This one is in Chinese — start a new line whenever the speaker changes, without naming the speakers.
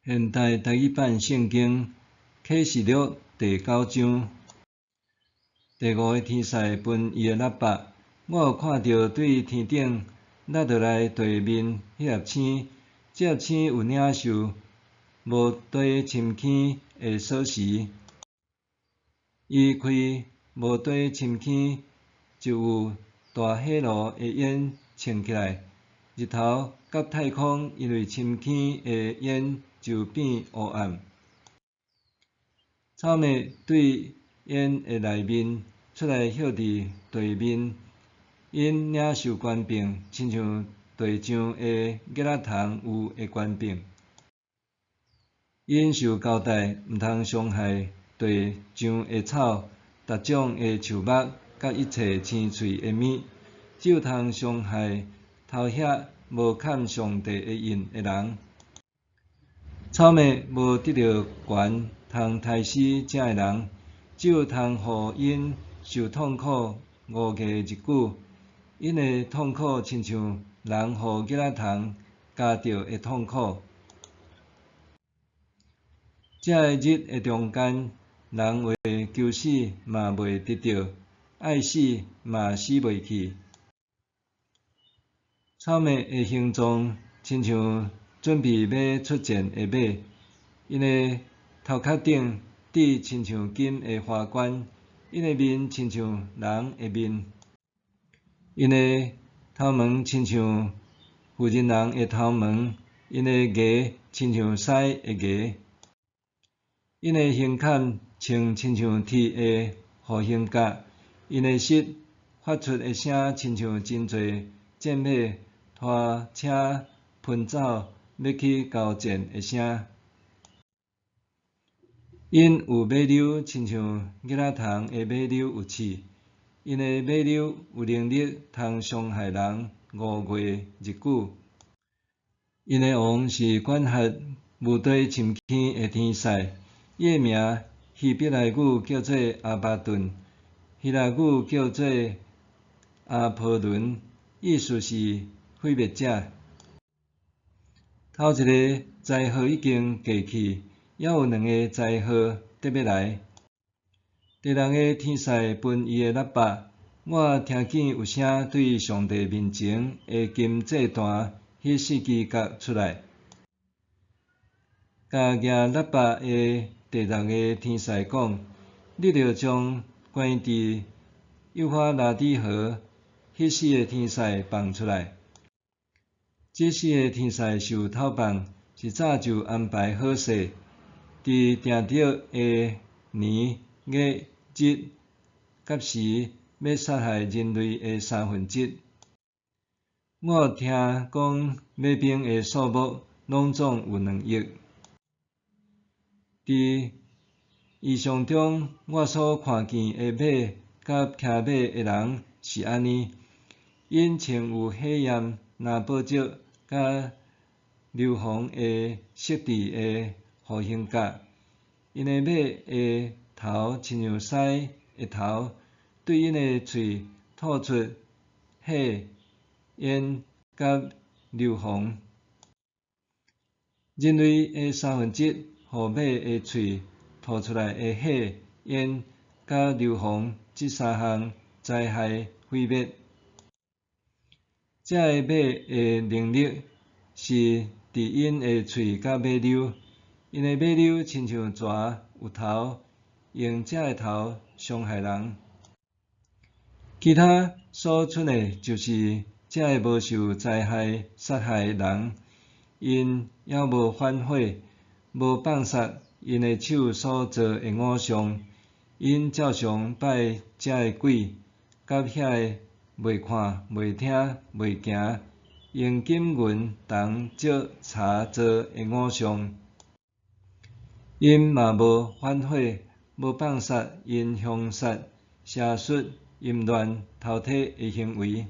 现代台语版圣经启示录第9章第5个天使分伊个喇叭，我有看到对天顶落下来地面迄粒星，这粒星有领受无底深坑的锁匙，伊开无底深坑，就有大火炉的烟窜起来，日头甲太空因为深坑的烟就变黑暗。草莓对烟的内面出来歇伫地面，因领受权柄，亲像地上的叶仔虫有的权柄。因受交代，毋通伤害地上的草、逐种的树木，甲一切生喙的物，只有通伤害头遐无嵌上帝的印的人。草莓无得到权，通杀死这个人，只有通互因受痛苦5个日久。因的痛苦亲像人互叶仔虫咬着的痛苦。这个日的中间，人为求死嘛袂得到，爱死嘛死袂去。草莓的形状亲像准备要出战的马，因的头壳顶滴亲像金的花冠，因的面亲像人的面，因的头毛亲像妇人人的头毛，因的牙亲像狮的牙，因的胸坎穿亲像铁的护胸甲，因的舌发出的声亲像真侪战马拖车奔走要去交战的声。因有尾溜，亲像叶仔虫的尾溜有刺，因的尾溜有能力通伤害人5月日久。因的王是管辖无底深坑的天使，伊的名希伯来语叫做阿巴顿，希腊语叫做阿波伦，意思是毁灭者。头一个灾祸已经过去，还有2个灾祸得要来。第6个天使分伊的喇叭，我听见有声对上帝面前的金祭坛迄4支角出来。甲举喇叭的第6个天使讲：你着将关伫幼发拉底河迄4个天使放出来。这4个天使受透放，是早就安排好势，伫定着的年月日甲时，要杀害人类的1/3。我有听讲马兵的数目拢总有2亿。伫异象中，我所看见的马甲骑马的人是安尼：因穿有火焰、蓝宝石甲硫磺的色地的护胸甲，因的马的头亲像狮的头，对因的喙吐出火、烟甲硫磺。人类的1/3互马的喙吐出来的火、烟甲硫磺，这3项灾害毁灭。这个马的能力是伫因的喙甲尾溜，因的尾溜亲像蛇有头，用这个头伤害人。其他所剩的就是这个无受灾害杀害的人，因还无反悔，无放杀因的手所做的偶像，因照常拜这个鬼，甲遐个袂看、袂听、袂行，用金银铜石柴做的偶像。因嘛无反悔，无放杀因凶杀、邪术、淫乱、偷摕的行为。